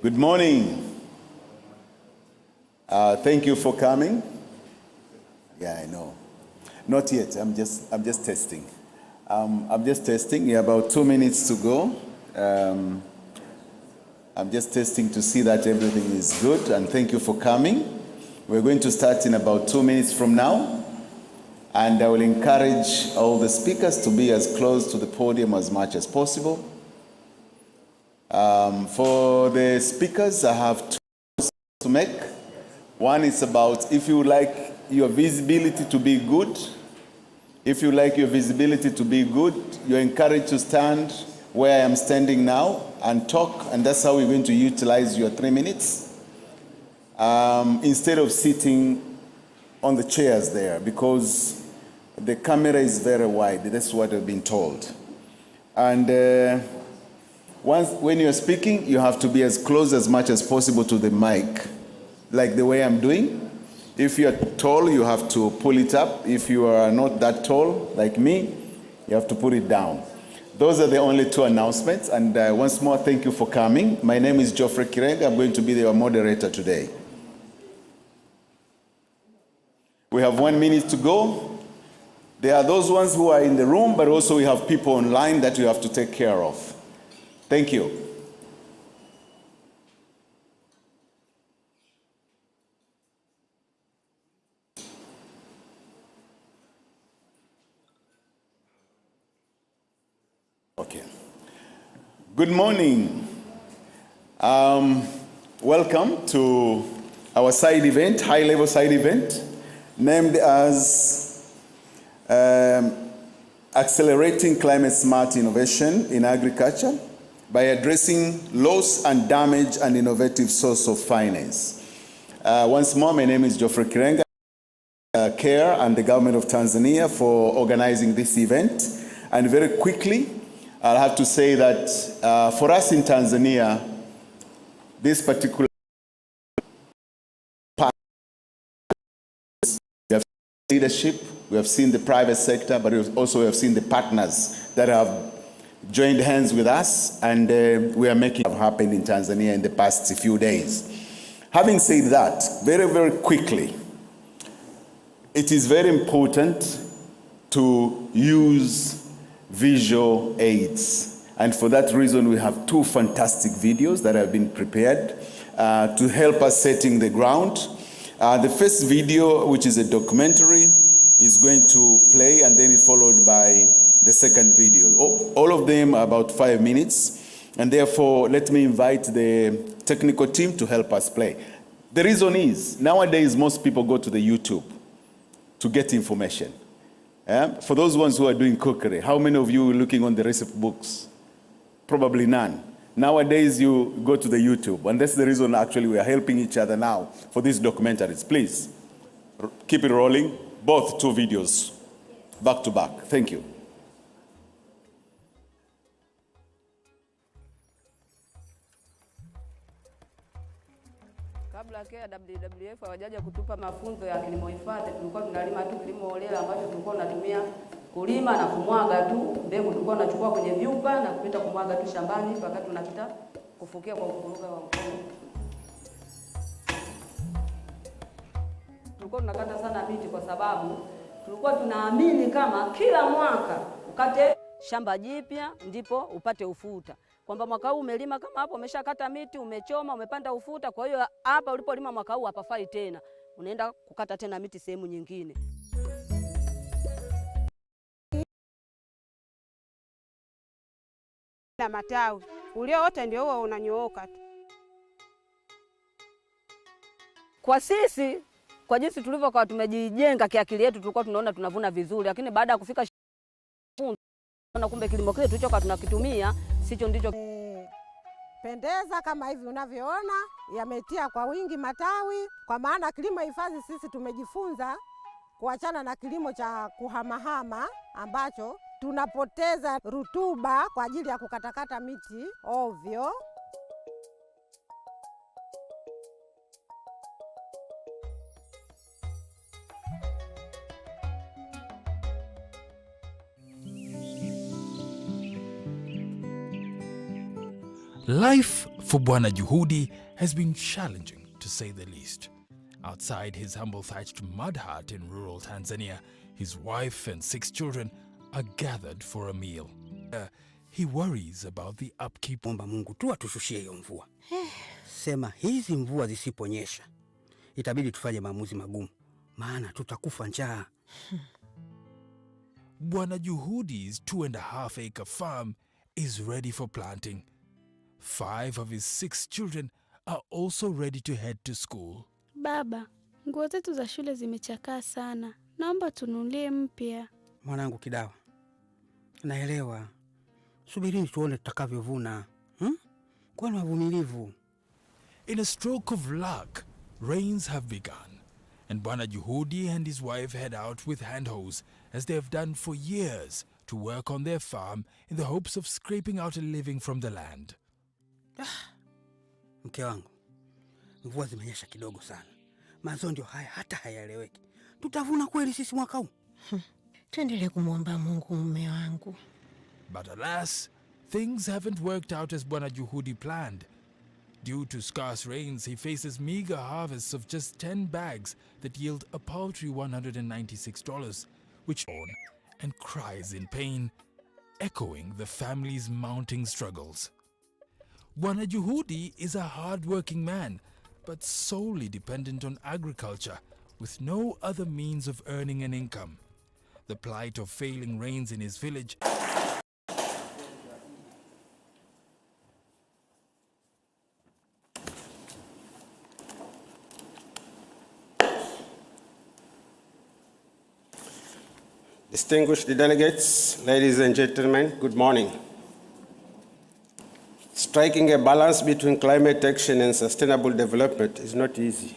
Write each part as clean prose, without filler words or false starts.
Good morning. Thank you for coming. Yeah, I know. Not yet. I'm just testing. I'm just testing. Yeah, about 2 minutes to go. I'm just testing to see that everything is good. And thank you for coming. We're going to start in about 2 minutes from now. And I will encourage all the speakers to be as close to the podium as much as possible. For the speakers, I have two to make. One is about if you like your visibility to be good. If you like your visibility to be good, you're encouraged to stand where I am standing now and talk, and that's how we're going to utilize your 3 minutes. Instead of sitting on the chairs there, because the camera is very wide. That's what I've been told. And when you're speaking, you have to be as close as much as possible to the mic, like the way I'm doing. If you're tall, you have to pull it up. If you are not that tall, like me, you have to put it down. Those are the only two announcements. And once more, thank you for coming. My name is Geoffrey Kirenga. I'm going to be your moderator today. We have 1 minute to go. There are those ones who are in the room, but also we have people online that you have to take care of. Thank you. Okay. Good morning. Welcome to our side event, high-level side event, named as Accelerating Climate Smart Innovation in Agriculture by Addressing Loss and Damage and Innovative Source of Finance. Once more, my name is Geoffrey Kirenga, CARE and the government of Tanzania for organizing this event. And very quickly, I'll have to say that for us in Tanzania, this particular part, we have seen leadership, we have seen the private sector, but also we have seen the partners that have joined hands with us, and we are making it happen in Tanzania in the past few days. Having said that, very, very quickly, it is very important to use visual aids. And for that reason, we have two fantastic videos that have been prepared to help us setting the ground. The first video, which is a documentary, is going to play, and then it's followed by the second video. All of them are about 5 minutes, and therefore let me invite the technical team to help us play. The reason is, nowadays most people go to the YouTube to get information. For those ones who are doing cookery, how many of you are looking on the recipe books? Probably none. Nowadays you go to the YouTube, and that's the reason actually we are helping each other now for these documentaries. Please, keep it rolling, both two videos, back to back. Thank you. Kabla ya WWF hawajaja kutupa mafunzo ya kilimo hifadhi, tulikuwa tunalima tu kilimo holela ambacho tulikuwa tunatumia kulima na kumwaga tu mbegu, tulikuwa tunachukua kwenye vyupa na kupita kumwaga tu shambani mpaka tunapita kufukia kwa kuvuruga wa mkono. Tulikuwa tunakata sana miti kwa sababu tulikuwa tunaamini kama kila mwaka ukate shamba jipya ndipo upate ufuta. Kwamba mwaka huu umelima kama hapo umeshakata miti, umechoma, umepanda ufuta, kwa hiyo hapa ulipolima mwaka huu hapafai tena. Unaenda kukata tena miti sehemu nyingine. Na matawi ulio wote ndio huo unanyooka tu. Kwa sisi, kwa jinsi tulivyokuwa tumejijenga kiakili yetu, tulikuwa tunaona tunavuna vizuri, lakini baada ya kufika na kumbe kilimo kile tulichokuwa tunakitumia sicho ndicho pendeza kama hivi unavyoona, yametia kwa wingi matawi. Kwa maana kilimo hifadhi sisi tumejifunza kuachana na kilimo cha kuhamahama ambacho tunapoteza rutuba kwa ajili ya kukatakata miti ovyo. Life for Bwana Juhudi has been challenging, to say the least. Outside his humble thatched mud hut in rural Tanzania, his wife and 6 children are gathered for a meal. He worries about the upkeep. Omba Mungu tu atushushie hiyo mvua. Sema hizi mvua zisiponyesha, itabidi tufanye maamuzi magumu, maana tutakufa njaa. Bwana Juhudi's 2.5-acre farm is ready for planting. 5 of his 6 children are also ready to head to school. Baba, nguo zetu za shule zimechakaa sana. Naomba tununulie mpya. Mwanangu Kidawa, naelewa. Subirini tuone tutakavyovuna. Kuwa na uvumilivu. In a stroke of luck, rains have begun, and Bwana Juhudi and his wife head out with hand hose, as they have done for years, to work on their farm in the hopes of scraping out a living from the land. Mke wangu, mvua zimenyesha kidogo sana. Mazao ndio haya hata hayaeleweki. Tutavuna kweli sisi mwaka huu? Tuendelee kumwomba Mungu, mume wangu. But alas, things haven't worked out as Bwana Juhudi planned. Due to scarce rains, he faces meager harvests of just 10 bags that yield a paltry $196, which own and cries in pain, echoing the family's mounting struggles. Bwana Juhudi is a hard-working man, but solely dependent on agriculture, with no other means of earning an income. The plight of failing rains in his village Distinguished delegates, ladies and gentlemen, good morning. Striking a balance between climate action and sustainable development is not easy.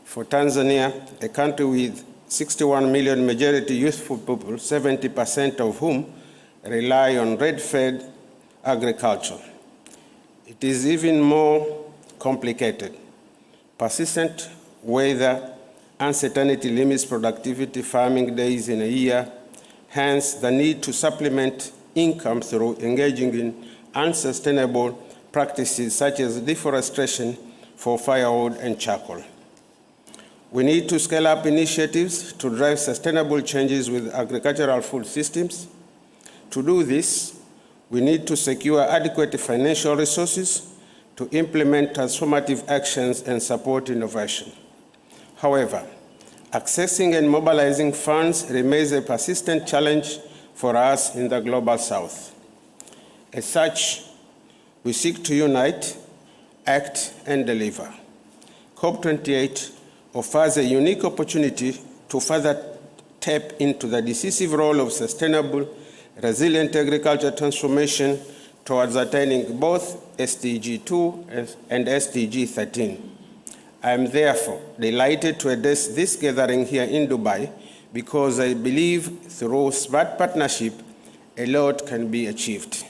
For Tanzania, a country with 61 million majority youthful people, 70% of whom rely on red-fed agriculture, it is even more complicated. Persistent weather uncertainty limits productivity farming days in a year, hence the need to supplement income through engaging in unsustainable practices such as deforestation for firewood and charcoal. We need to scale up initiatives to drive sustainable changes with agricultural food systems. To do this, we need to secure adequate financial resources to implement transformative actions and support innovation. However, accessing and mobilizing funds remains a persistent challenge for us in the Global South. As such, we seek to unite, act, and deliver. COP28 offers a unique opportunity to further tap into the decisive role of sustainable, resilient agriculture transformation towards attaining both SDG 2 and SDG 13. I am therefore delighted to address this gathering here in Dubai because I believe through smart partnership, a lot can be achieved.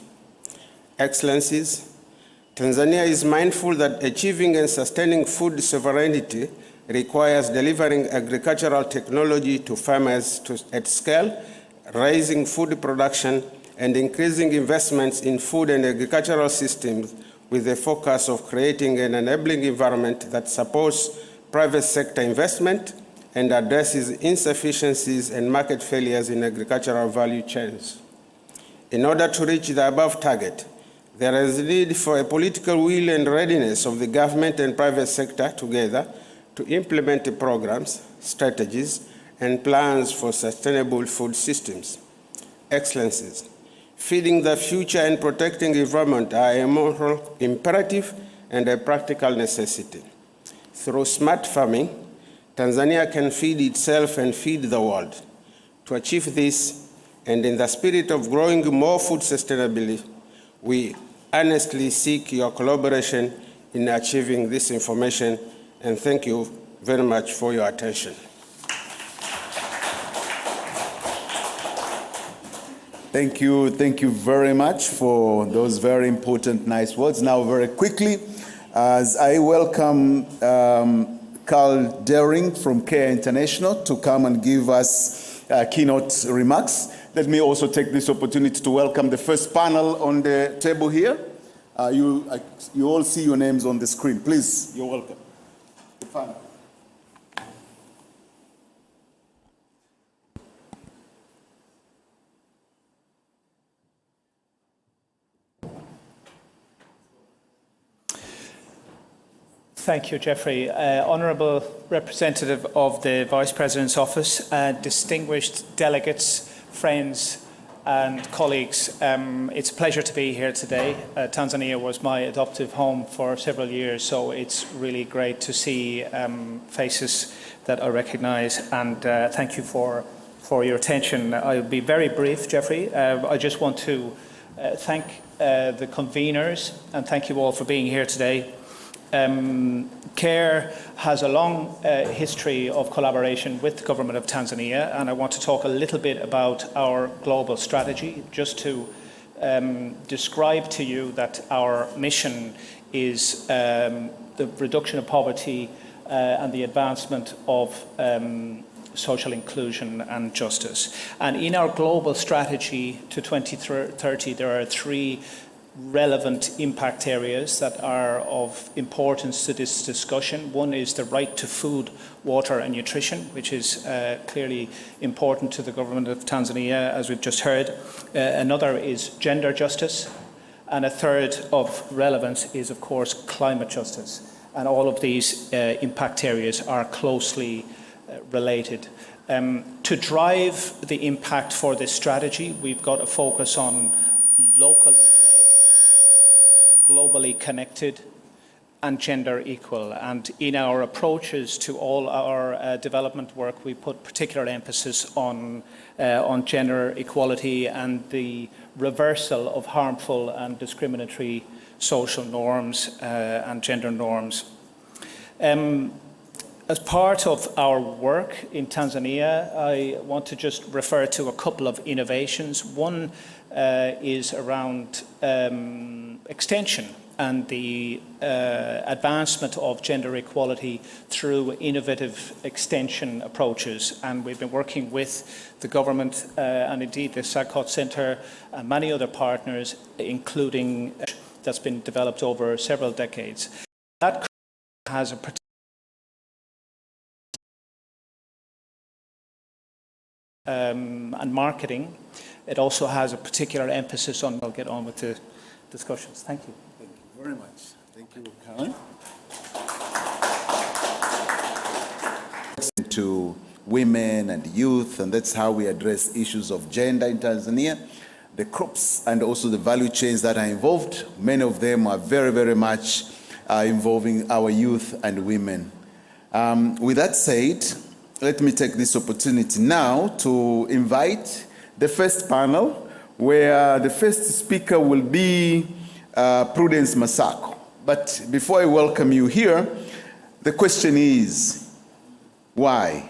Excellencies, Tanzania is mindful that achieving and sustaining food sovereignty requires delivering agricultural technology to farmers at scale, raising food production, and increasing investments in food and agricultural systems with the focus of creating an enabling environment that supports private sector investment and addresses insufficiencies and market failures in agricultural value chains. In order to reach the above target, there is a need for a political will and readiness of the government and private sector together to implement programs, strategies, and plans for sustainable food systems. Excellencies, feeding the future and protecting the environment are a moral imperative and a practical necessity. Through smart farming, Tanzania can feed itself and feed the world. To achieve this, and in the spirit of growing more food sustainability, we earnestly seek your collaboration in achieving this information, and thank you very much for your attention. Thank you very much for those very important, nice words. Now, very quickly, as I welcome Carl Daring from CARE International to come and give us keynote remarks. Let me also take this opportunity to welcome the first panel on the table here. You all see your names on the screen. Please, you're welcome. Fine. Thank you, Jeffrey. Honourable Representative of the Vice President's Office, distinguished delegates, friends and colleagues, it's a pleasure to be here today. Tanzania was my adoptive home for several years, so it's really great to see faces that I recognise, and thank you for your attention. I'll be very brief, Jeffrey. I just want to thank the conveners and thank you all for being here today. CARE has a long history of collaboration with the Government of Tanzania, and I want to talk a little bit about our global strategy, just to describe to you that our mission is the reduction of poverty and the advancement of social inclusion and justice. And in our global strategy to 2030, there are three relevant impact areas that are of importance to this discussion. One is the right to food, water and nutrition, which is clearly important to the Government of Tanzania, as we've just heard. Another is gender justice, and a third of relevance is, of course, climate justice. And all of these impact areas are closely related. To drive the impact for this strategy, we've got to focus on locally led, globally connected and gender equal. And in our approaches to all our development work, we put particular emphasis on gender equality and the reversal of harmful and discriminatory social norms and gender norms. As part of our work in Tanzania, I want to just refer to a couple of innovations. One is around extension and the advancement of gender equality through innovative extension approaches. And we've been working with the government and indeed the SACOT Centre and many other partners, including that's been developed over several decades. That has a and marketing. It also has a particular emphasis on, I'll get on with the discussions. Thank you. Thank you very much. Thank you, Karen. To women and youth, and that's how we address issues of gender in Tanzania. The crops and also the value chains that are involved, many of them are very, very much involving our youth and women. With that said, let me take this opportunity now to invite the first panel, where the first speaker will be Prudence Masako. But before I welcome you here, the question is, why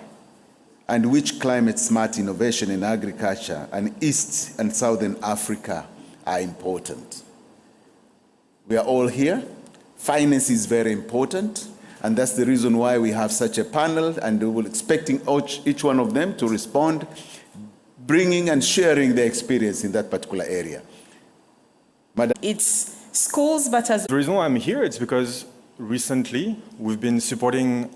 and which climate-smart innovation in agriculture and East and Southern Africa are important? We are all here. Finance is very important. And that's the reason why we have such a panel, and we're expecting each one of them to respond, bringing and sharing their experience in that particular area. Madam. It's schools, but as... The reason why I'm here is because recently we've been supporting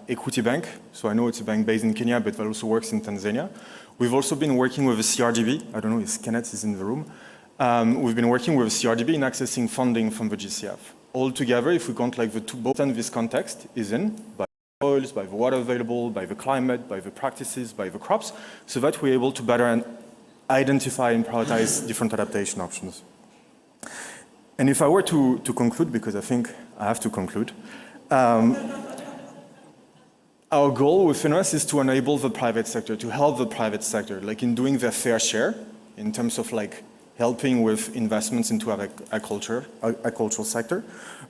Equity Bank. So I know it's a bank based in Kenya, but that also works in Tanzania. We've also been working with the CRDB. I don't know if Kenneth is in the room. We've been working with the CRDB in accessing funding from the GCF. Altogether, if we count like the two boats and this context is in, by oils, by the water available, by the climate, by the practices, by the crops, so that we're able to better identify and prioritize different adaptation options. And if I were to conclude, because I think I have to conclude, our goal within us is to enable the private sector, to help the private sector, like in doing their fair share, in terms of like helping with investments into our agricultural sector.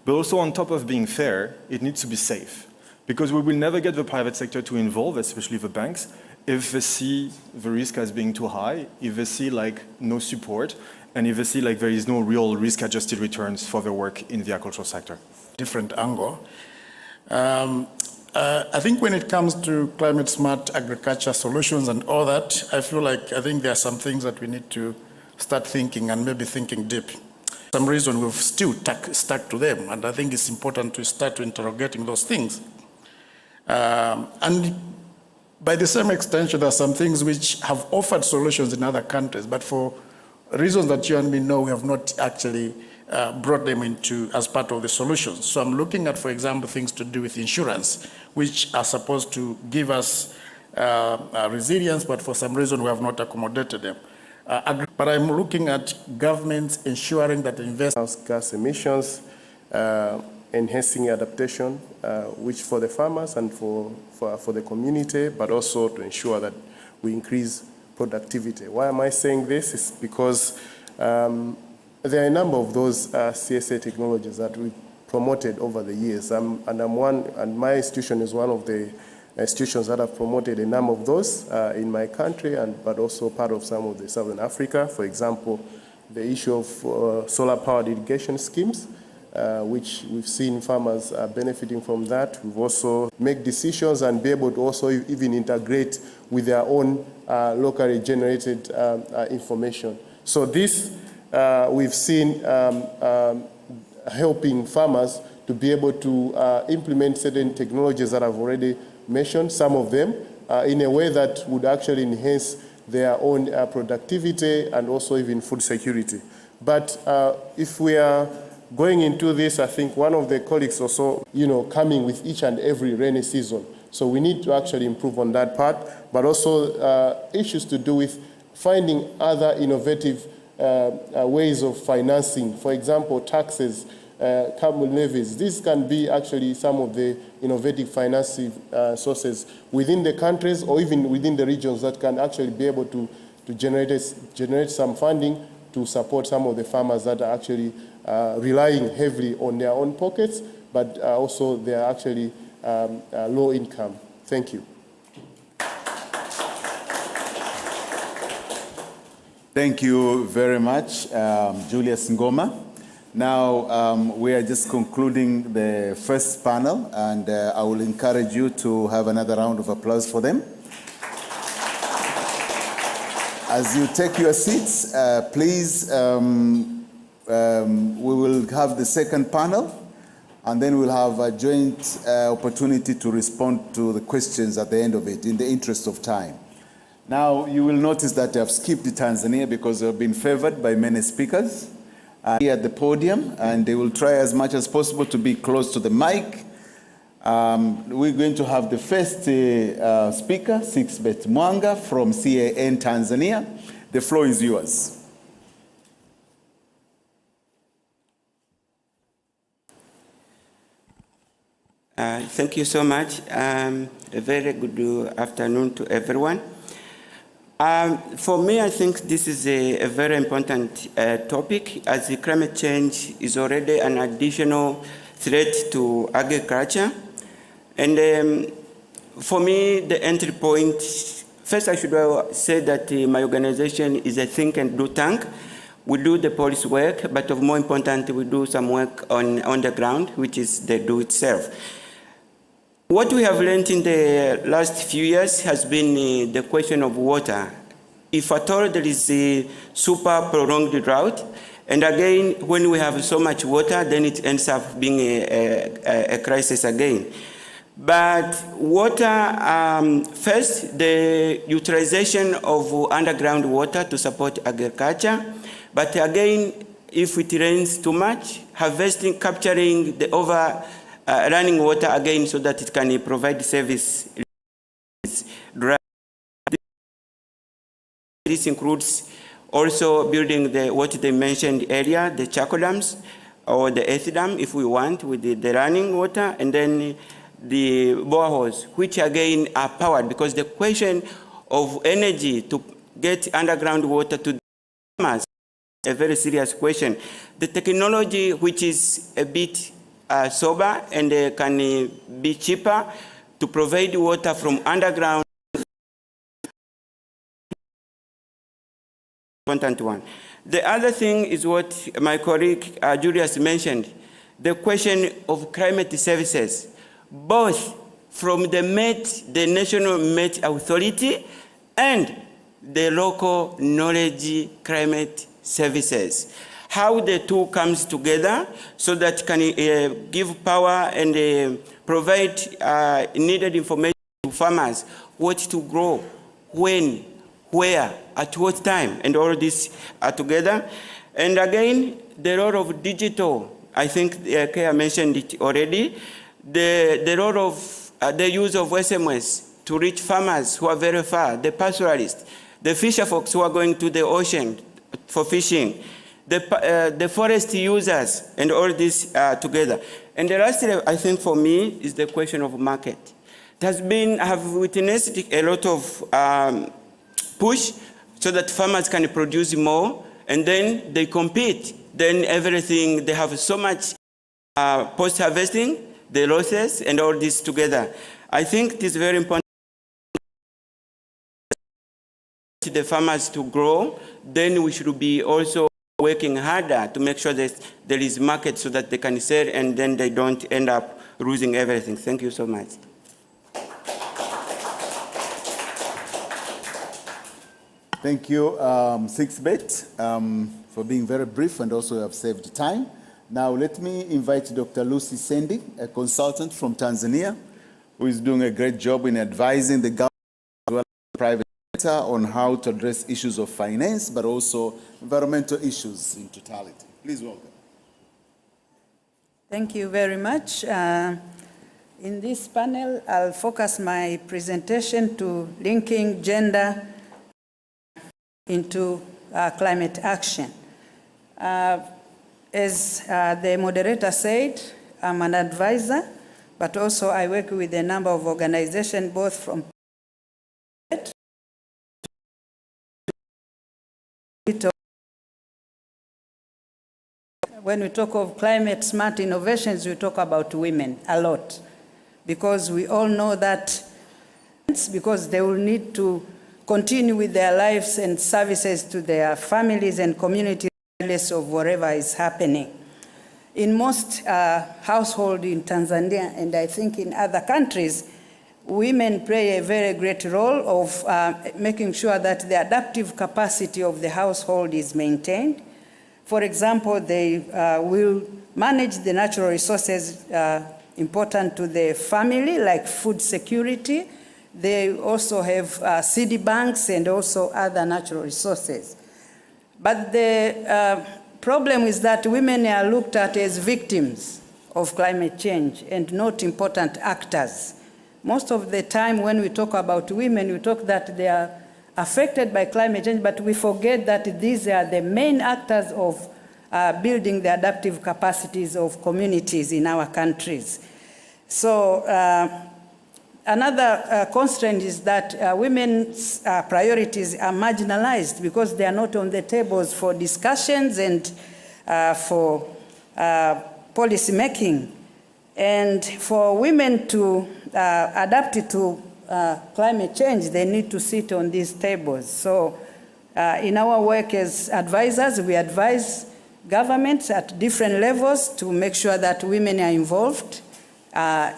But also on top of being fair, it needs to be safe. Because we will never get the private sector to involve, especially the banks, if they see the risk as being too high, if they see like no support, and if they see like there is no real risk-adjusted returns for their work in the agricultural sector. Different angle. I think when it comes to climate-smart agriculture solutions and all that, I think there are some things that we need to start thinking and maybe thinking deep. For some reason, we've still stuck to them, and I think it's important to start interrogating those things. And by the same extension, there are some things which have offered solutions in other countries, but for reasons that you and me know, we have not actually brought them into as part of the solutions. So I'm looking at, for example, things to do with insurance, which are supposed to give us resilience, but for some reason we have not accommodated them. But I'm looking at governments ensuring that greenhouse gas emissions, enhancing adaptation, which for the farmers and for the community, but also to ensure that we increase productivity. Why am I saying this? It's because there are a number of those CSA technologies that we promoted over the years, and my institution is one of the institutions that have promoted a number of those in my country, but also part of some of the Southern Africa. For example, the issue of solar-powered irrigation schemes, which we've seen farmers benefiting from that. We've also make decisions and be able to also even integrate with their own locally generated information. So this we've seen helping farmers to be able to implement certain technologies that I've already mentioned, some of them, in a way that would actually enhance their own productivity and also even food security. But if we are going into this, I think one of the colleagues also, coming with each and every rainy season. So we need to actually improve on that part, but also issues to do with finding other innovative ways of financing. For example, taxes, carbon levies. This can be actually some of the innovative financing sources within the countries or even within the regions that can actually be able to generate some funding to support some of the farmers that are actually relying heavily on their own pockets, but also they are actually low income. Thank you. Thank you very much, Julius Ngoma. Now, we are just concluding the first panel, and I will encourage you to have another round of applause for them. As you take your seats, please, we will have the second panel, and then we'll have a joint opportunity to respond to the questions at the end of it, in the interest of time. Now, you will notice that I've skipped Tanzania because we've been favored by many speakers here at the podium, and they will try as much as possible to be close to the mic. We're going to have the first speaker, Sixbeth Mwanga from CAN Tanzania. The floor is yours. Thank you so much. A very good afternoon to everyone. For me, I think this is a very important topic, as the climate change is already an additional threat to agriculture. And for me, the entry point, first I should say that my organization is a think and do tank. We do the policy work, but of more important, we do some work on the ground, which is the do itself. What we have learned in the last few years has been the question of water. If at all there is a super prolonged drought, and again, when we have so much water, then it ends up being a crisis again. But water, first, the utilization of underground water to support agriculture. But again, if it rains too much, harvesting, capturing the running water again so that it can provide service. This includes also building what they mentioned earlier, the charcoal dams or the earth dam if we want with the running water, and then the boreholes, which again are powered, because the question of energy to get underground water to the farmers is a very serious question. The technology, which is a bit sober and can be cheaper to provide water from underground. Important one. The other thing is what my colleague Julius mentioned, the question of climate services, both from the MET, the National MET Authority, and the local knowledge climate services. how the two comes together so that can give power and provide needed information to farmers, what to grow, when, where, at what time, and all this are together. And again, the role of digital, I think Kea mentioned it already, the role of the use of SMS to reach farmers who are very far, the pastoralists, the fisher folks who are going to the ocean for fishing, the forest users, and all this together. And the last, I think for me, is the question of market. It has been, I have witnessed a lot of push so that farmers can produce more, and then they compete. Then everything, they have so much post-harvesting, the losses, and all this together. I think it is very important for the farmers to grow. Then we should be also working harder to make sure that there is market so that they can sell, and then they don't end up losing everything. Thank you so much. Thank you, 6Bet, for being very brief and also have saved time. Now let me invite Dr. Lucy Sendi, a consultant from Tanzania, who is doing a great job in advising the government as well as the private sector on how to address issues of finance, but also environmental issues in totality. Please welcome. Thank you very much. In this panel, I'll focus my presentation to linking gender into climate action. As the moderator said, I'm an advisor, but also I work with a number of organizations, both from when we talk of climate smart innovations, we talk about women a lot, because we all know that because they will need to continue with their lives and services to their families and communities regardless of whatever is happening. In most households in Tanzania, and I think in other countries, women play a very great role of making sure that the adaptive capacity of the household is maintained. For example, they will manage the natural resources important to the family, like food security. They also have seed banks and also other natural resources. But the problem is that women are looked at as victims of climate change and not important actors. Most of the time when we talk about women, we talk that they are affected by climate change, but we forget that these are the main actors of building the adaptive capacities of communities in our countries. So another constraint is that women's priorities are marginalized because they are not on the tables for discussions and for policy making. And for women to adapt to climate change, they need to sit on these tables. So in our work as advisors, we advise governments at different levels to make sure that women are involved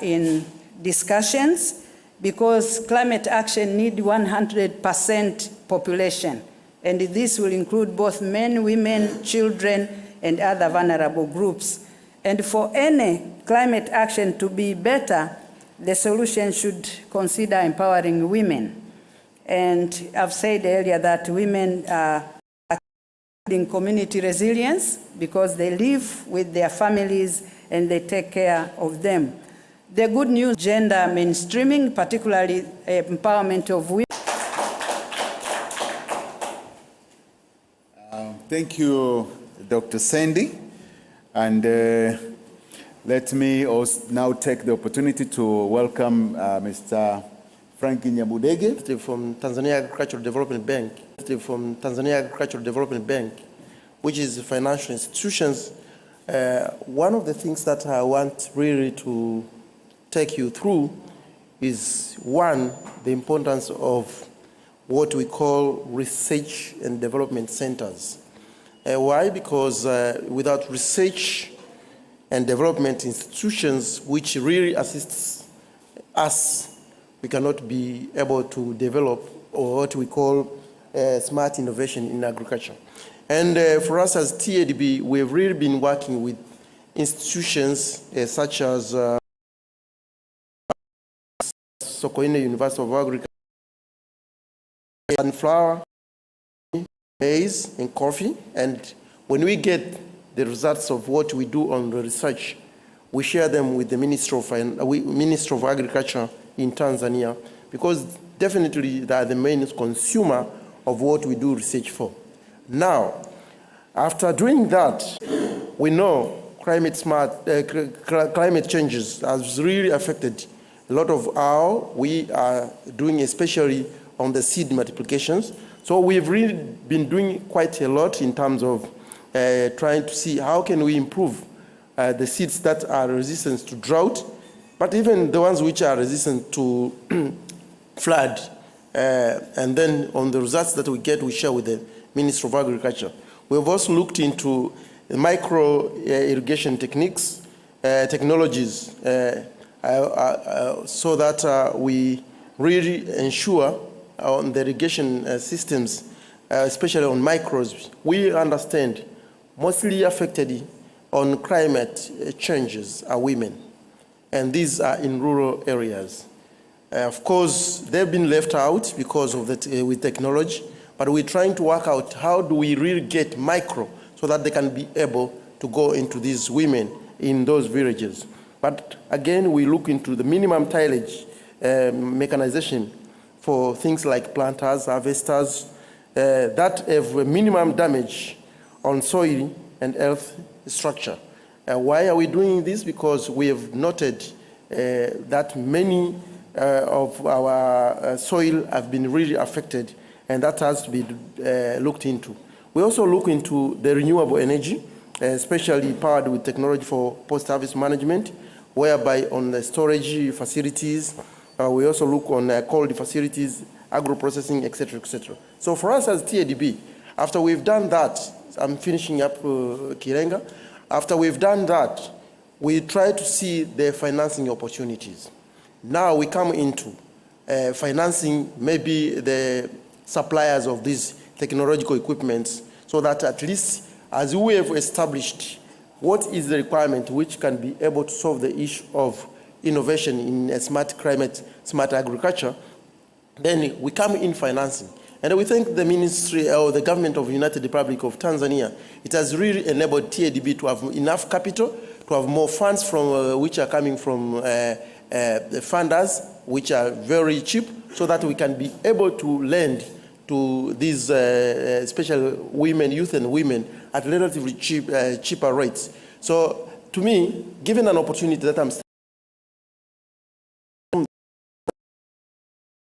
in discussions, because climate action needs 100% population. And this will include both men, women, children, and other vulnerable groups. And for any climate action to be better, the solution should consider empowering women. And I've said earlier that women are in community resilience because they live with their families and they take care of them. The good news, gender mainstreaming, particularly empowerment of women. Thank you, Dr. Sandy. And let me also now take the opportunity to welcome Mr. Frankie Nyamudege from Tanzania Agricultural Development Bank. From Tanzania Agricultural Development Bank, which is financial institutions. One of the things that I want really to take you through is, one, the importance of what we call research and development centers. Why? Because without research and development institutions, which really assists us, we cannot be able to develop or what we call smart innovation in agriculture. And for us as TADB, we've really been working with institutions such as Sokoine University of Agriculture, sunflower, maize, and coffee. And when we get the results of what we do on the research, we share them with the Minister of Agriculture in Tanzania, because definitely they are the main consumer of what we do research for. Now, after doing that, we know climate changes has really affected a lot of how we are doing, especially on the seed multiplications. So we've really been doing quite a lot in terms of trying to see how can we improve the seeds that are resistant to drought, but even the ones which are resistant to flood. And then on the results that we get, we share with the Minister of Agriculture. We've also looked into micro irrigation techniques, technologies, so that we really ensure on the irrigation systems, especially on micros, we understand mostly affected on climate changes are women, and these are in rural areas. Of course, they've been left out because of that with technology, but we're trying to work out how do we really get micro so that they can be able to go into these women in those villages. But again, we look into the minimum tillage mechanization for things like planters, harvesters, that have a minimum damage on soil and earth structure. Why are we doing this? Because we have noted that many of our soil have been really affected, and that has to be looked into. We also look into the renewable energy, especially powered with technology for post-harvest management, whereby on the storage facilities, we also look on cold facilities, agro-processing, etc., etc. So for us as TADB, after we've done that, I'm finishing up Kirenga. After we've done that, we try to see the financing opportunities. Now we come into financing maybe the suppliers of these technological equipments, so that at least as we have established what is the requirement which can be able to solve the issue of innovation in a smart climate, smart agriculture, then we come in financing. And we thank the ministry or the government of the United Republic of Tanzania. It has really enabled TADB to have enough capital, to have more funds from which are coming from the funders, which are very cheap, so that we can be able to lend to these especially women, youth and women, at relatively cheaper rates. So to me, given an opportunity that I'm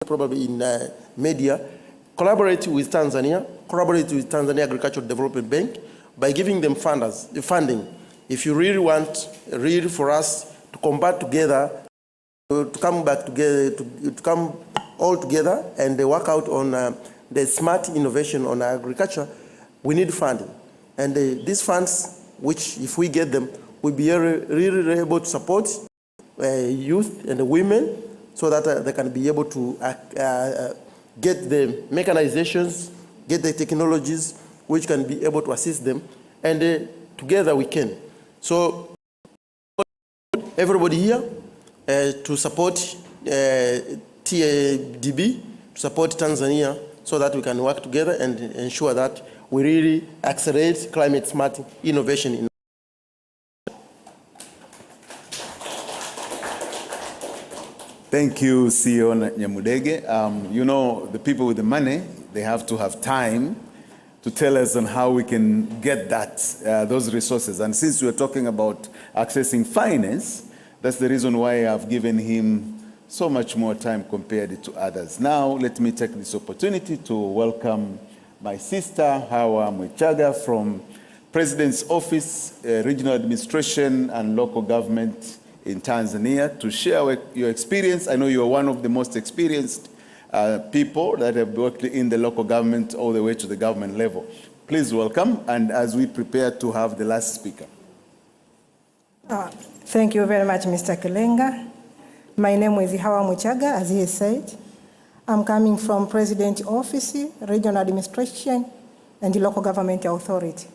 probably in media, collaborate with Tanzania, collaborate with Tanzania Agricultural Development Bank by giving them funding. If you really want, really for us to combat together, to come back together, to come all together and work out on the smart innovation on agriculture, we need funding. And these funds, which if we get them, we'll be really able to support youth and women so that they can be able to get the mechanizations, get the technologies which can be able to assist them, and together we can. So everybody here to support TADB, to support Tanzania, so that we can work together and ensure that we really accelerate climate smart innovation in Thank you, CEO Nyamudege. You know, the people with the money, they have to have time to tell us on how we can get that, those resources. And since we're talking about accessing finance, that's the reason why I've given him so much more time compared to others. Now, let me take this opportunity to welcome my sister, Hawa Mwichaga, from President's Office, Regional Administration and Local Government in Tanzania, to share your experience. I know you are one of the most experienced people that have worked in the local government all the way to the government level. Please welcome, and as we prepare to have the last speaker. Thank you very much, Mr. Kilenga. My name is Hawa Mwichaga, as he said. I'm coming from President Office, Regional Administration, and the Local Government Authority.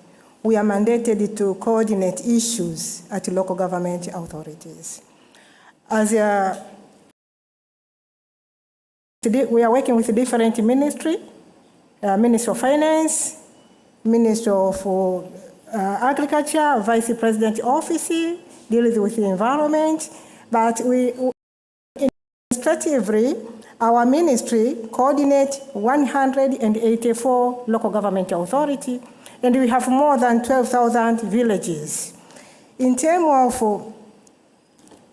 We are mandated to coordinate issues at local government authorities. We are working with different ministries, Ministry of Finance, Ministry of Agriculture, Vice President Office, deals with the environment, but administratively, our ministry coordinates 184 local government authorities, and we have more than 12,000 villages. In terms of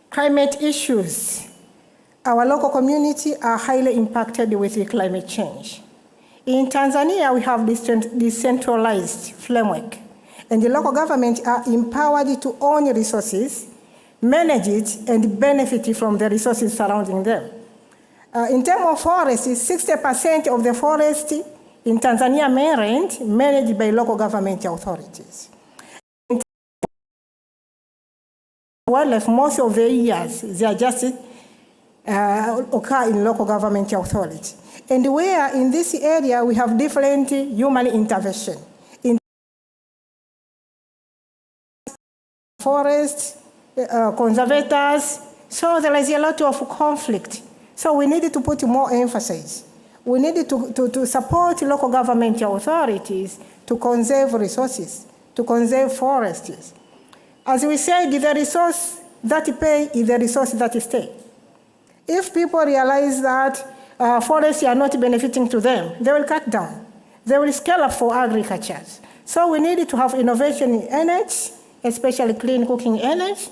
climate issues, our local community are highly impacted with the climate change. In Tanzania, we have this decentralized framework, and the local governments are empowered to own resources, manage it, and benefit from the resources surrounding them. In terms of forests, 60% of the forest in Tanzania mainland managed by local government authorities. Wildlife, most of the years, they are just occur in local government authority. And where in this area we have different human intervention. In forests, conservators, so there is a lot of conflict. So we needed to put more emphasis. We needed to support local government authorities to conserve resources, to conserve forests. As we said, the resource that pay is the resource that stay. If people realize that forests are not benefiting to them, they will cut down. They will scale up for agriculture. So we needed to have innovation in energy, especially clean cooking energy.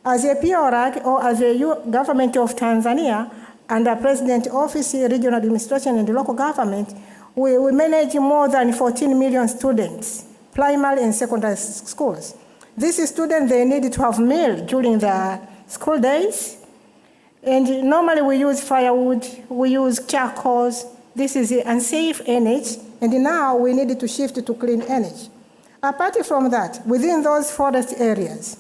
As a PRAG or as a government of Tanzania, under President Office, Regional Administration, and the local government, we manage more than 14 million students, primary and secondary schools. These students, they need to have meal during the school days. And normally we use firewood, we use charcoals. This is unsafe energy, and now we need to shift to clean energy. Apart from that, within those forest areas,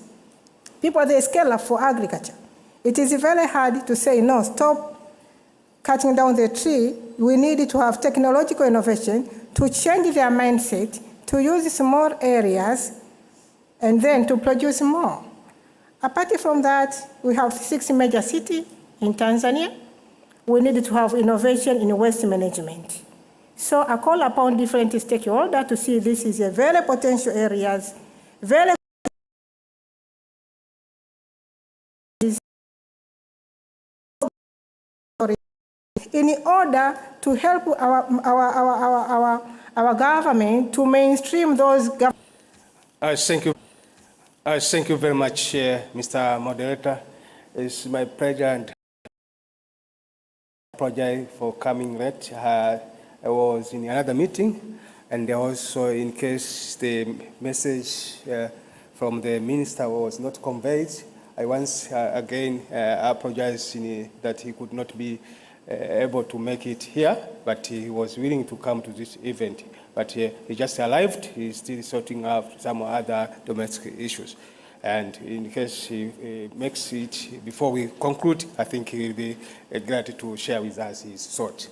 people, they scale up for agriculture. It is very hard to say, no, stop cutting down the tree. We need to have technological innovation to change their mindset, to use small areas, and then to produce more. Apart from that, we have 6 major cities in Tanzania. We need to have innovation in waste management. So I call upon different stakeholders to see this is a very potential areas, very in order to help our government to mainstream those Thank you very much, Mr. Moderator. It's my pleasure and apologize for coming late. I was in another meeting, and also in case the message from the minister was not conveyed, I once again apologize that he could not be able to make it here, but he was willing to come to this event. But he just arrived. He's still sorting out some other domestic issues. And in case he makes it before we conclude, I think he'll be glad to share with us his thought.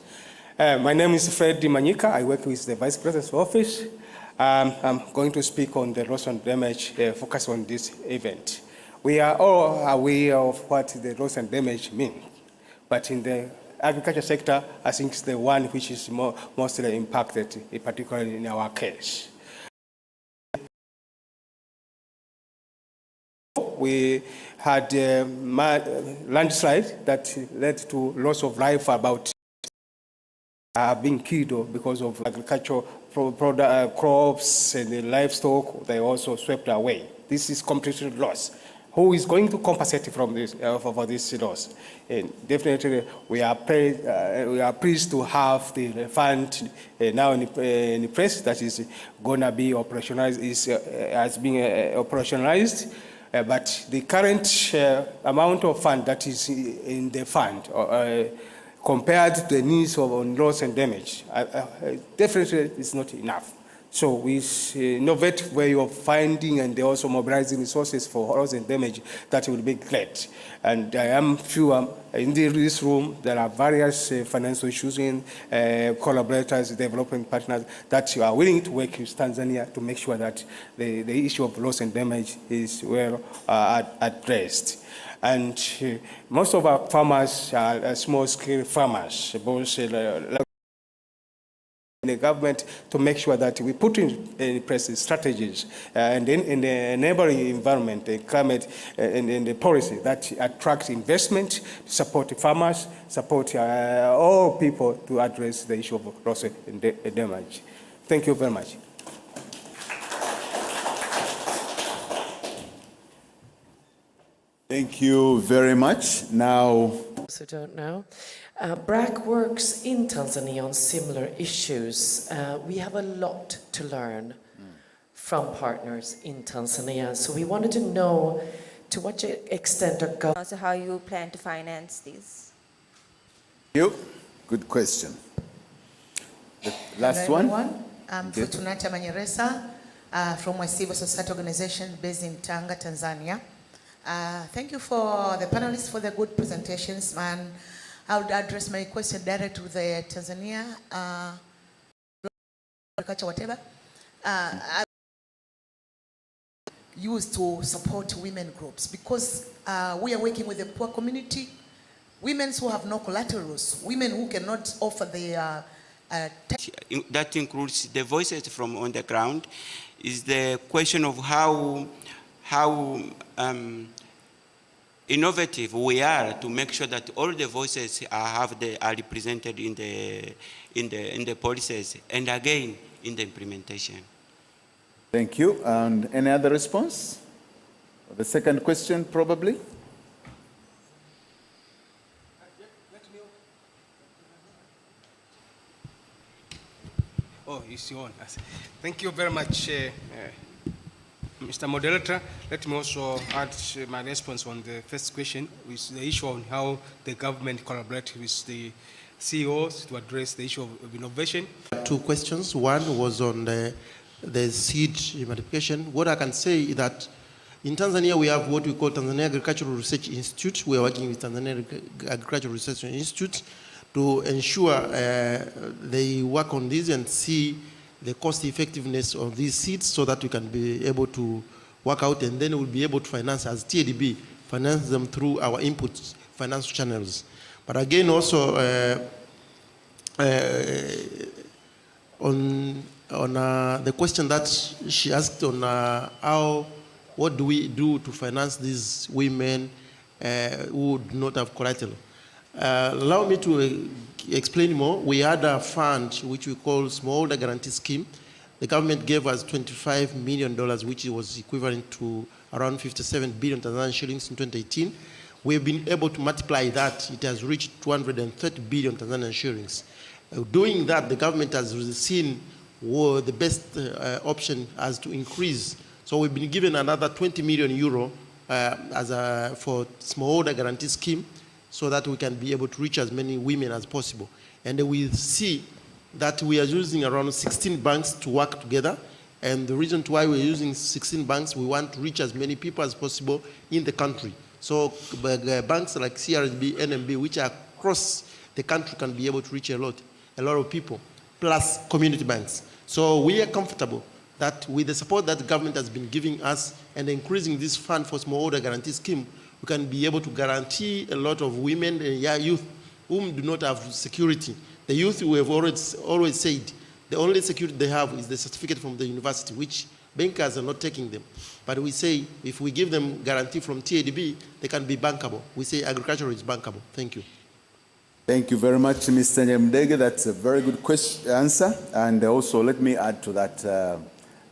My name is Fred Manyika. I work with the Vice President's Office. I'm going to speak on the loss and damage focus on this event. We are all aware of what the loss and damage mean, but in the agriculture sector, I think it's the one which is mostly impacted, particularly in our case. We had a landslide that led to loss of life, about being killed because of agricultural crops and the livestock. They also swept away. This is completely lost. Who is going to compensate from this for this loss? And definitely, we are pleased to have the fund now in place that is going to be operationalized. Has been operationalized. But the current amount of fund that is in the fund compared to the needs of loss and damage, definitely is not enough. So we innovate way of finding and also mobilizing resources for loss and damage that will be great. And I am sure in this room there are various financial issues in collaborators, development partners that are willing to work with Tanzania to make sure that the issue of loss and damage is well addressed. And most of our farmers are small-scale farmers, both the government to make sure that we put in place strategies and in the enabling environment, the climate and the policy that attracts investment, support the farmers, support all people to address the issue of loss and damage. Thank you very much. Thank you very much. Now, I don't know. BRAC works in Tanzania on similar issues. We have a lot to learn from partners in Tanzania. So we wanted to know to what extent are government... Also how you plan to finance these? You? Good question. The last one? I'm Fortunata Manyeresa from a civil society organization based in Tanga, Tanzania. Thank you for the panelists for the good presentations, man. I would address my question direct to the Tanzania agriculture, whatever. I used to support women groups because we are working with the poor community, women who have no collaterals, women who cannot offer their that includes the voices from on the ground, is the question of how innovative we are to make sure that all the voices are represented in the policies and again in the implementation. Thank you. And any other response? The second question, probably. Oh, it's on. Thank you very much, Mr. Moderator. Let me also add my response on the first question, which is the issue on how the government collaborates with the CEOs to address the issue of innovation. Two questions. One was on the seed multiplication. What I can say is that in Tanzania we have what we call Tanzania Agricultural Research Institute. We are working with Tanzania Agricultural Research Institute to ensure they work on this and see the cost effectiveness of these seeds so that we can be able to work out, and then we'll be able to finance as TADB, finance them through our input financial channels. But again, also on the question that she asked on what do we do to finance these women who do not have collateral. Allow me to explain more. We had a fund which we call Smallholder Guarantee Scheme. The government gave us $25 million, which was equivalent to around 57 billion Tanzanian shillings in 2018. We've been able to multiply that. It has reached 230 billion Tanzanian shillings. Doing that, the government has seen the best option as to increase. So we've been given another 20 million euro for Smallholder Guarantee Scheme, so that we can be able to reach as many women as possible. And we see that we are using around 16 banks to work together. And the reason why we're using 16 banks, we want to reach as many people as possible in the country. So banks like CRDB, NMB, which are across the country, can be able to reach a lot of people, plus community banks. So we are comfortable that with the support that the government has been giving us and increasing this fund for Smallholder Guarantee Scheme, we can be able to guarantee a lot of women and youth whom do not have security. The youth, we have always said, the only security they have is the certificate from the university, which bankers are not taking them. But we say, if we give them guarantee from TADB, they can be bankable. We say agriculture is bankable. Thank you. Thank you very much, Mr. Nyamdege. That's a very good answer. And also, let me add to that,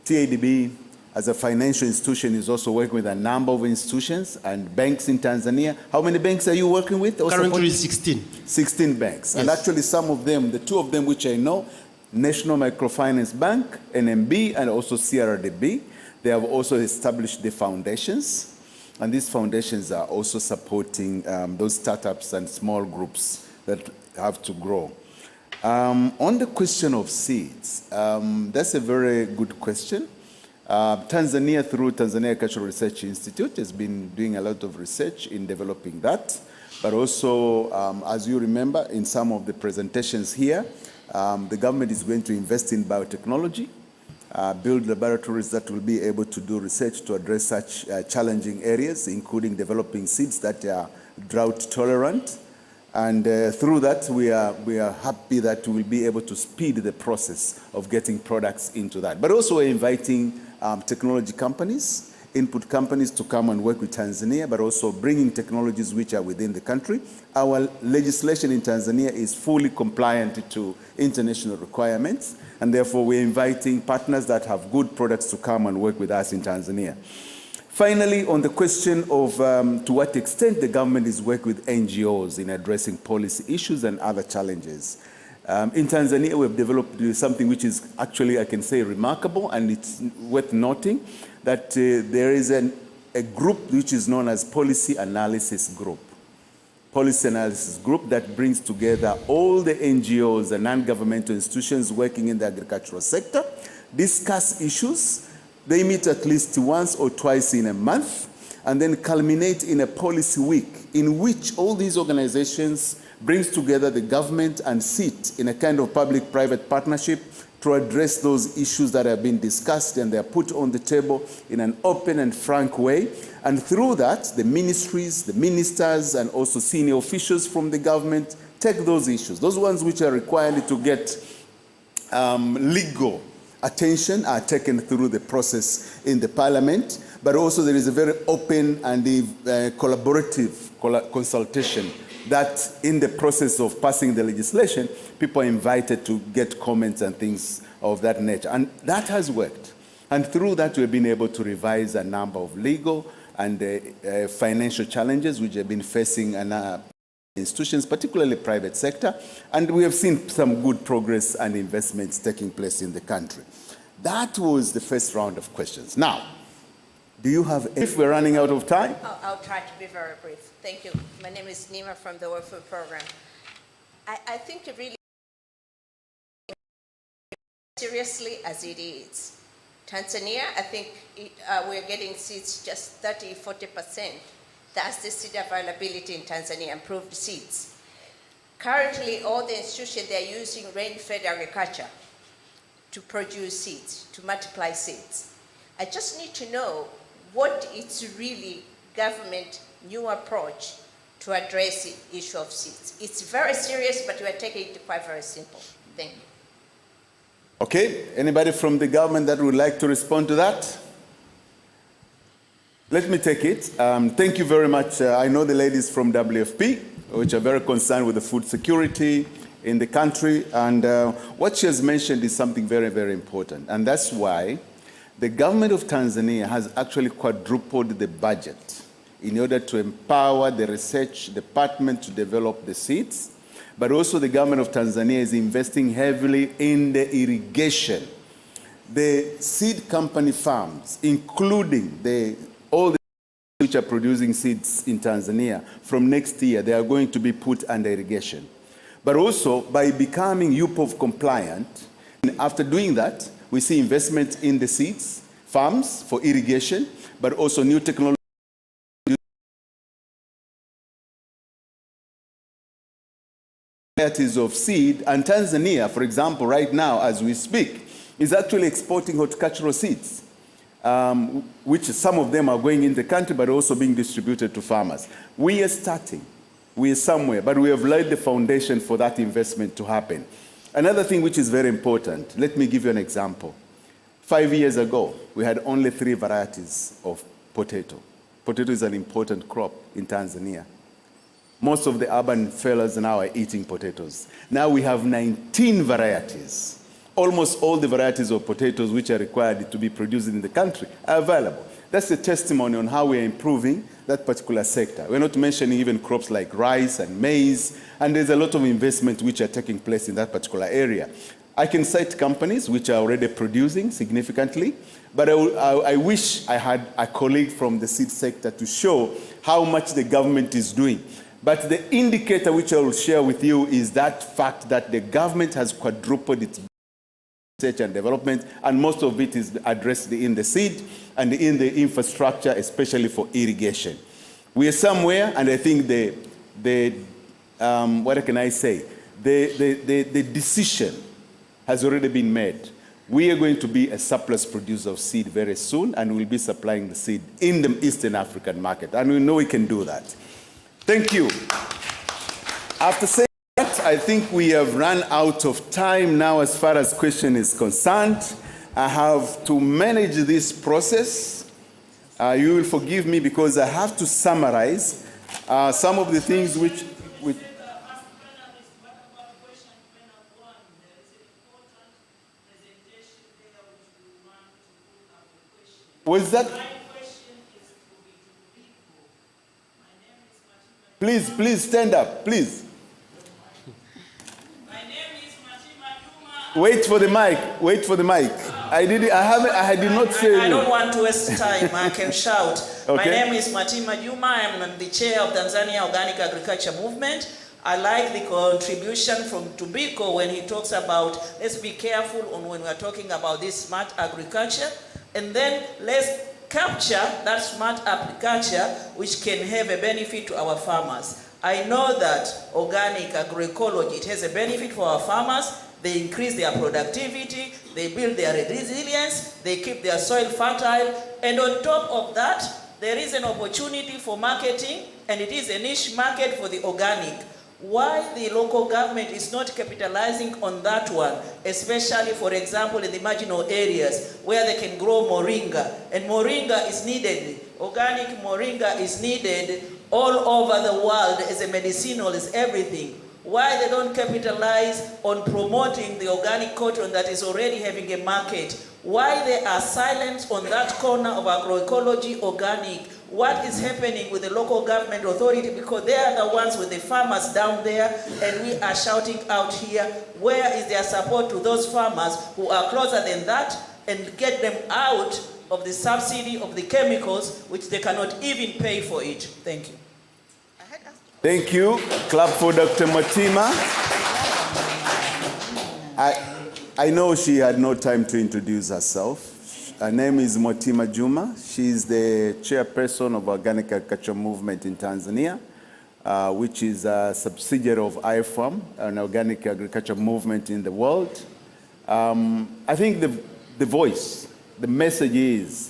TADB, as a financial institution, is also working with a number of institutions and banks in Tanzania. How many banks are you working with? Currently 16. 16 banks. Yes. And actually some of them, the two of them which I know, National Microfinance Bank, NMB, and also CRDB, they have also established the foundations. And these foundations are also supporting those startups and small groups that have to grow. On the question of seeds, that's a very good question. Tanzania, through Tanzania Agricultural Research Institute, has been doing a lot of research in developing that. But also, as you remember, in some of the presentations here, the government is going to invest in biotechnology, build laboratories that will be able to do research to address such challenging areas, including developing seeds that are drought tolerant. And through that, we are happy that we will be able to speed the process of getting products into that. But also we're inviting technology companies, input companies to come and work with Tanzania, but also bringing technologies which are within the country. Our legislation in Tanzania is fully compliant to international requirements, and therefore we're inviting partners that have good products to come and work with us in Tanzania. Finally, on the question of to what extent the government is working with NGOs in addressing policy issues and other challenges. In Tanzania, we have developed something which is actually, I can say, remarkable, and it's worth noting that there is a group which is known as Policy Analysis Group. Policy Analysis Group that brings together all the NGOs and non-governmental institutions working in the agricultural sector, discuss issues. They meet at least once or twice in a month, and then culminate in a policy week in which all these organizations brings together the government and sit in a kind of public-private partnership to address those issues that have been discussed, and they are put on the table in an open and frank way. And through that, the ministries, the ministers, and also senior officials from the government take those issues. Those ones which are required to get legal attention are taken through the process in the parliament, but also there is a very open and collaborative consultation that in the process of passing the legislation, people are invited to get comments and things of that nature. And that has worked. And through that, we've been able to revise a number of legal and financial challenges which have been facing institutions, particularly private sector, and we have seen some good progress and investments taking place in the country. That was the first round of questions. Now, do you have, if we're running out of time? I'll try to be very brief. Thank you. My name is Nima from the World Food Program. I think to really seriously as it is. Tanzania, I think we're getting seeds just 30–40%. That's the seed availability in Tanzania, improved seeds. Currently, all the institutions, they're using rain-fed agriculture to produce seeds, to multiply seeds. I just need to know what is really government new approach to address the issue of seeds. It's very serious, but we are taking it quite very simple. Thank you. Okay, anybody from the government that would like to respond to that? Let me take it. Thank you very much. I know the ladies from WFP, which are very concerned with the food security in the country. And what she has mentioned is something very, very important. And that's why the government of Tanzania has actually quadrupled the budget in order to empower the research department to develop the seeds. But also the government of Tanzania is investing heavily in the irrigation. The seed company farms, including all the which are producing seeds in Tanzania, from next year, they are going to be put under irrigation. But also, by becoming UPOV compliant, and after doing that, we see investment in the seeds, farms for irrigation, but also new technology. Varieties of seed, and Tanzania, for example, right now, as we speak, is actually exporting horticultural seeds. Which some of them are going in the country, but also being distributed to farmers. We are starting, we are somewhere, but we have laid the foundation for that investment to happen. Another thing which is very important, let me give you an example. 5 years ago, we had only 3 varieties of potato. Potato is an important crop in Tanzania. Most of the urban fellas now are eating potatoes. Now we have 19 varieties. Almost all the varieties of potatoes which are required to be produced in the country are available. That's a testimony on how we are improving that particular sector. We're not mentioning even crops like rice and maize, and there's a lot of investment which are taking place in that particular area. I can cite companies which are already producing significantly, but I wish I had a colleague from the seed sector to show how much the government is doing. But the indicator which I will share with you is that fact that the government has quadrupled its research and development, and most of it is addressed in the seed and in the infrastructure, especially for irrigation. We are somewhere, and I think what can I say? The decision has already been made. We are going to be a surplus producer of seed very soon, and we'll be supplying the seed in the Eastern African market, and we know we can do that. Thank you. After saying that, I think we have run out of time now as far as question is concerned. I have to manage this process. You will forgive me because I have to summarize some of the things which was that? Please stand up, please. Wait for the mic. Wait for the mic. I did not say. I don't want to waste time. I can shout. Okay. My name is Matima Juma. I'm the chair of Tanzania Organic Agriculture Movement. I like the contribution from Tubiko when he talks about let's be careful on when we're talking about this smart agriculture, and then let's capture that smart agriculture which can have a benefit to our farmers. I know that organic agroecology, it has a benefit for our farmers. They increase their productivity, they build their resilience, they keep their soil fertile, and on top of that, there is an opportunity for marketing, and it is a niche market for the organic. Why the local government is not capitalizing on that one, especially, for example, in the marginal areas where they can grow moringa, and moringa is needed, organic moringa is needed all over the world as a medicinal, as everything. Why they don't capitalize on promoting the organic cotton that is already having a market? Why they are silent on that corner of agroecology, organic? What is happening with the local government authority? Because they are the ones with the farmers down there, and we are shouting out here, where is their support to those farmers who are closer than that, and get them out of the subsidy of the chemicals, which they cannot even pay for it? Thank you. Thank you. Clap for Dr. Matima. I know she had no time to introduce herself. Her name is Matima Juma. She's the chairperson of Organic Agriculture Movement in Tanzania, which is a subsidiary of IFAM, an organic agriculture movement in the world. I think the voice, the message is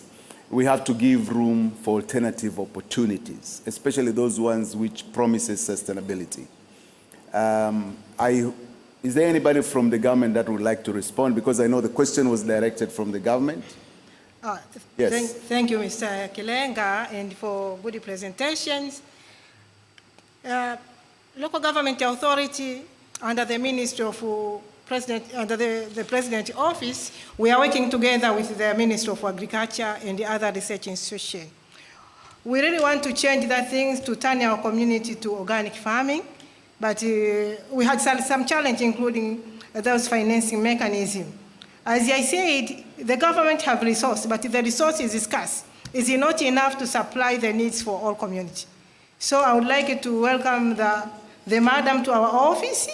we have to give room for alternative opportunities, especially those ones which promises sustainability. Is there anybody from the government that would like to respond? Because I know the question was directed from the government. Yes. Thank you, Mr. Kilenga, and for good presentations. Local government authority under the Ministry of under the President's office, we are working together with the Ministry of Agriculture and the other research institutions. We really want to change that things to turn our community to organic farming, but we had some challenge, including those financing mechanisms. As I said, the government have resources, but the resource is scarce. It's not enough to supply the needs for all community. So I would like to welcome the madam to our office.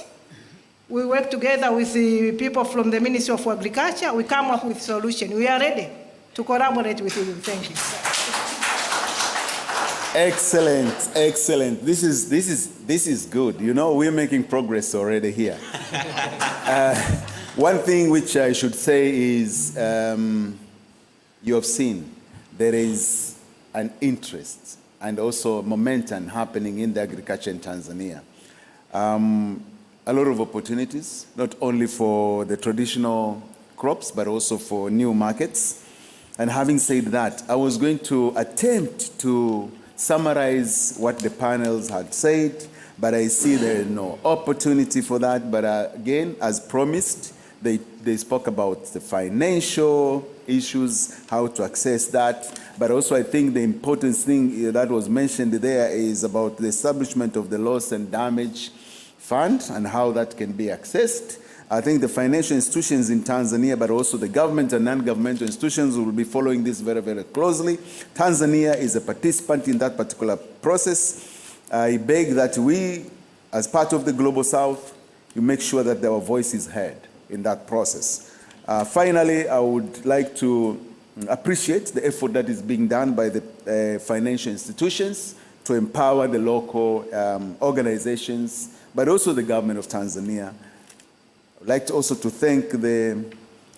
We work together with the people from the Ministry of Agriculture. We come up with solution. We are ready to collaborate with you. Thank you. Excellent, excellent. This is good. You know, we're making progress already here. One thing which I should say is you have seen there is an interest and also momentum happening in the agriculture in Tanzania. A lot of opportunities, not only for the traditional crops, but also for new markets. And having said that, I was going to attempt to summarize what the panels had said, but I see there is no opportunity for that. But again, as promised, they spoke about the financial issues, how to access that. But also I think the important thing that was mentioned there is about the establishment of the Loss&Damage Fund and how that can be accessed. I think the financial institutions in Tanzania, but also the government and non-governmental institutions will be following this very, very closely. Tanzania is a participant in that particular process. I beg that we, as part of the Global South, you make sure that our voice is heard in that process. Finally, I would like to appreciate the effort that is being done by the financial institutions to empower the local organizations, but also the government of Tanzania. I'd like to also to thank the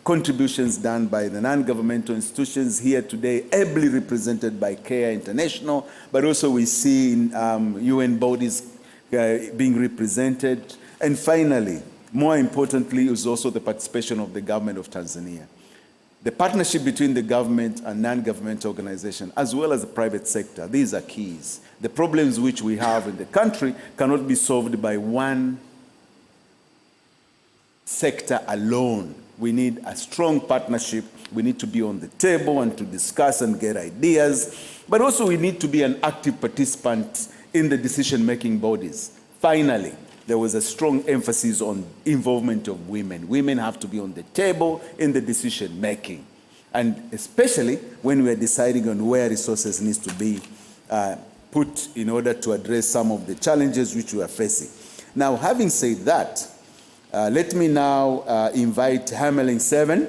contributions done by the non-governmental institutions here today, ably represented by CARE International, but also we see UN bodies being represented. And finally, more importantly, is also the participation of the government of Tanzania. The partnership between the government and non-governmental organizations, as well as the private sector, these are keys. The problems which we have in the country cannot be solved by one sector alone. We need a strong partnership. We need to be on the table and to discuss and get ideas. But also we need to be an active participant in the decision-making bodies. Finally, there was a strong emphasis on involvement of women. Women have to be on the table in the decision-making. And especially when we are deciding on where resources need to be put in order to address some of the challenges which we are facing. Now, having said that, let me now invite Hamelin 7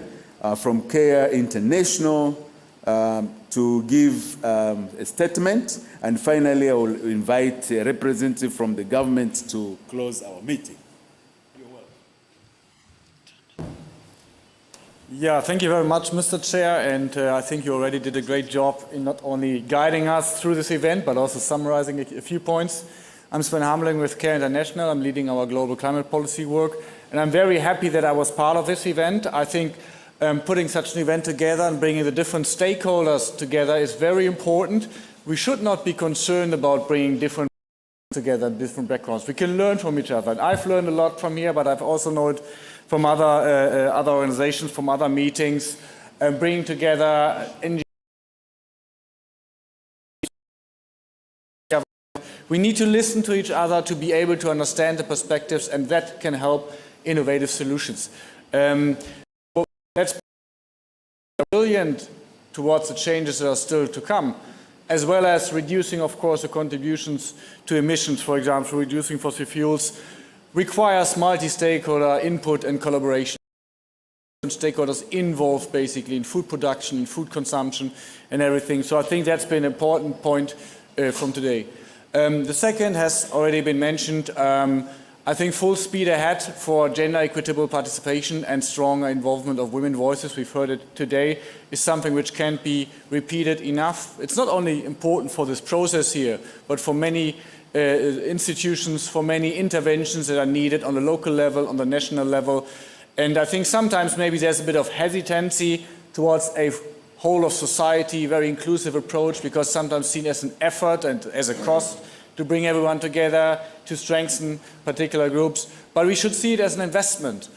from CARE International to give a statement. And finally, I will invite a representative from the government to close our meeting. You're welcome. Yeah, thank you very much, Mr. Chair. And I think you already did a great job in not only guiding us through this event, but also summarizing a few points. I'm Sven Hamelin with CARE International. I'm leading our global climate policy work. And I'm very happy that I was part of this event. I think putting such an event together and bringing the different stakeholders together is very important. We should not be concerned about bringing different together, different backgrounds. We can learn from each other. And I've learned a lot from here, but I've also known from other organizations, from other meetings, bringing together NGOs. We need to listen to each other to be able to understand the perspectives, and that can help innovative solutions. Let's be brilliant towards the changes that are still to come, as well as reducing, of course, the contributions to emissions, for example, reducing fossil fuels, requires multi-stakeholder input and collaboration. Stakeholders involved basically in food production, in food consumption and everything. So I think that's been an important point from today. The second has already been mentioned. I think full speed ahead for gender equitable participation and stronger involvement of women voices, we've heard it today, is something which can't be repeated enough. It's not only important for this process here, but for many institutions, for many interventions that are needed on the local level, on the national level. And I think sometimes maybe there's a bit of hesitancy towards a whole of society, very inclusive approach, because sometimes seen as an effort and as a cost to bring everyone together, to strengthen particular groups. But we should see it as an investment,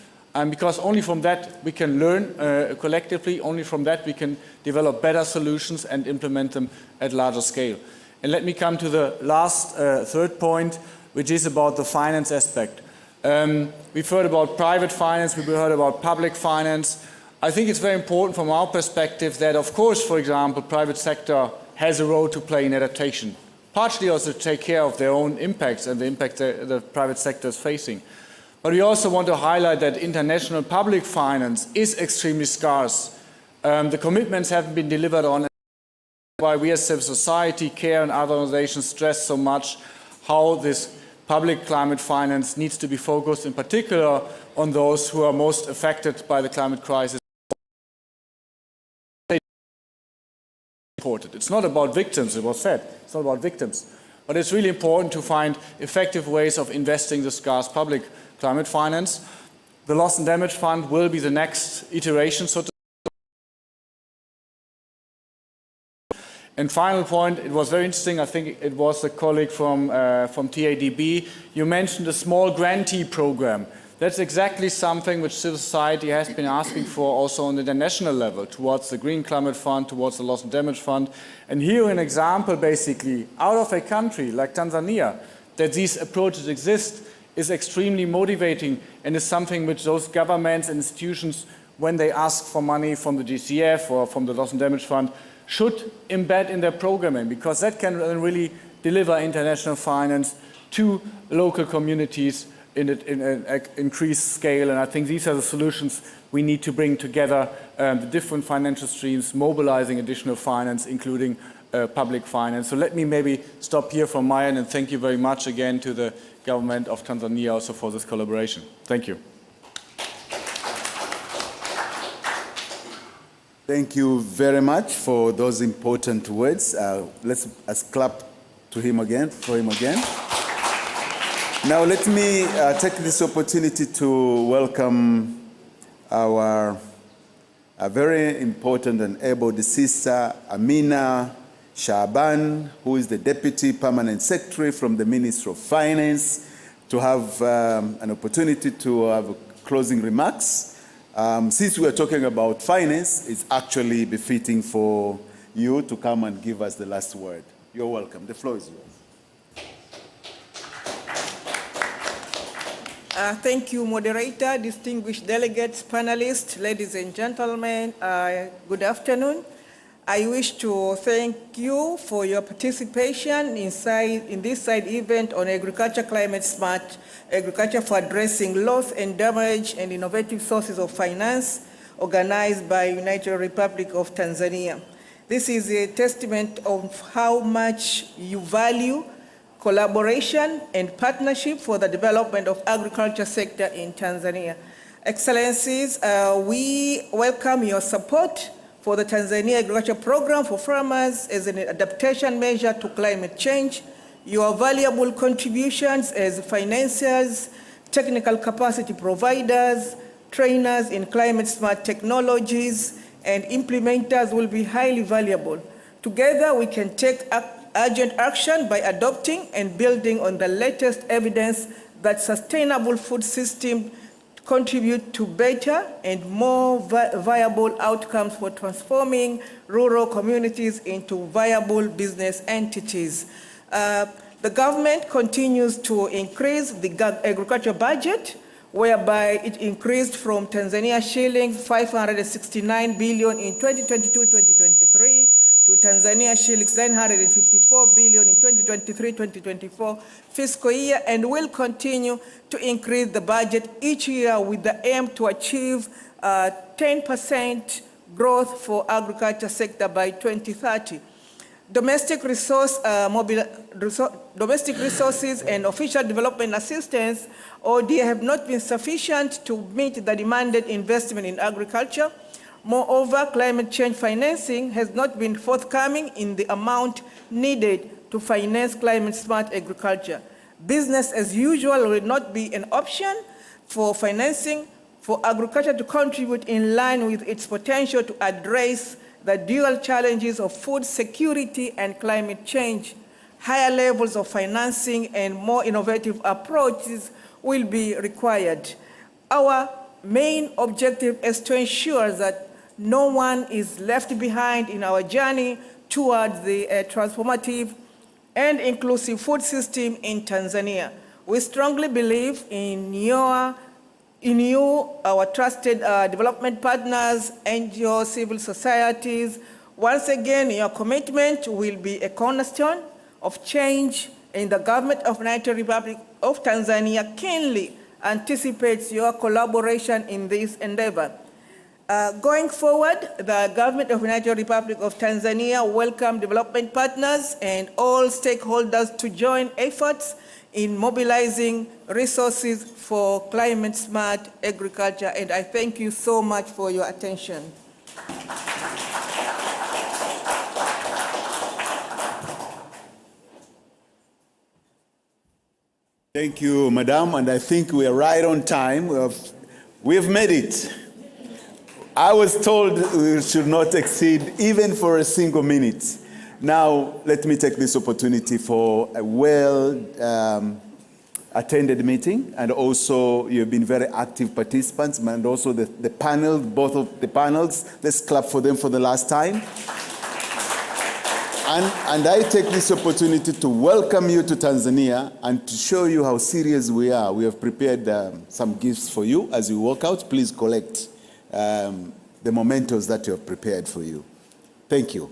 because only from that we can learn collectively, only from that we can develop better solutions and implement them at larger scale. And let me come to the last third point, which is about the finance aspect. We've heard about private finance, we've heard about public finance. I think it's very important from our perspective that, of course, for example, private sector has a role to play in adaptation, partially also to take care of their own impacts and the impact the private sector is facing. But we also want to highlight that international public finance is extremely scarce. The commitments haven't been delivered on, why we as civil society, CARE and other organizations stress so much how this public climate finance needs to be focused in particular on those who are most affected by the climate crisis. It's not about victims, it was said. It's not about victims. But it's really important to find effective ways of investing the scarce public climate finance. The Loss&Damage Fund will be the next iteration, so to speak. And final point, it was very interesting, I think it was a colleague from TADB. You mentioned a small grantee program. That's exactly something which civil society has been asking for also on the international level, towards the Green Climate Fund, towards the Loss&Damage Fund. And here an example basically, out of a country like Tanzania, that these approaches exist is extremely motivating and is something which those governments and institutions, when they ask for money from the GCF or from the Loss&Damage Fund, should embed in their programming, because that can really deliver international finance to local communities in an increased scale. And I think these are the solutions we need to bring together, the different financial streams, mobilizing additional finance, including public finance. So let me maybe stop here from my end, and thank you very much again to the government of Tanzania also for this collaboration. Thank you. Thank you very much for those important words. Let's clap to him again, for him again. Now let me take this opportunity to welcome our very important and able sister, Amina Shaban, who is the Deputy Permanent Secretary from the Ministry of Finance, to have an opportunity to have closing remarks. Since we are talking about finance, it's actually befitting for you to come and give us the last word. You're welcome. The floor is yours. Thank you, moderator, distinguished delegates, panelists, ladies and gentlemen. Good afternoon. I wish to thank you for your participation in this side event on agriculture climate smart agriculture for addressing loss and damage and innovative sources of finance, organized by United Republic of Tanzania. This is a testament of how much you value collaboration and partnership for the development of agriculture sector in Tanzania. Excellencies, we welcome your support for the Tanzania Agriculture Program for Farmers as an adaptation measure to climate change. Your valuable contributions as financiers, technical capacity providers, trainers in climate smart technologies, and implementers will be highly valuable. Together, we can take urgent action by adopting and building on the latest evidence that sustainable food systems contribute to better and more viable outcomes for transforming rural communities into viable business entities. The government continues to increase the agriculture budget, whereby it increased from Tanzania shillings 569 billion in 2022-2023 to Tanzania shillings 954 billion in 2023-2024 fiscal year, and will continue to increase the budget each year with the aim to achieve 10% growth for agriculture sector by 2030. Domestic resources and official development assistance, ODA, have not been sufficient to meet the demanded investment in agriculture. Moreover, climate change financing has not been forthcoming in the amount needed to finance climate smart agriculture. Business as usual will not be an option for financing for agriculture to contribute in line with its potential to address the dual challenges of food security and climate change. Higher levels of financing and more innovative approaches will be required. Our main objective is to ensure that no one is left behind in our journey towards the transformative and inclusive food system in Tanzania. We strongly believe in you, our trusted development partners, NGOs, civil societies. Once again, your commitment will be a cornerstone of change, and the government of the United Republic of Tanzania keenly anticipates your collaboration in this endeavor. Going forward, the government of the United Republic of Tanzania welcome development partners and all stakeholders to join efforts in mobilizing resources for climate smart agriculture. And I thank you so much for your attention. Thank you, Madam, and I think we are right on time. We've made it. I was told we should not exceed even for a single minute. Now, let me take this opportunity for a well-attended meeting, and also you've been very active participants, and also the panel, both of the panels. Let's clap for them for the last time. And I take this opportunity to welcome you to Tanzania and to show you how serious we are. We have prepared some gifts for you. As you walk out, please collect the mementos that you have prepared for you. Thank you.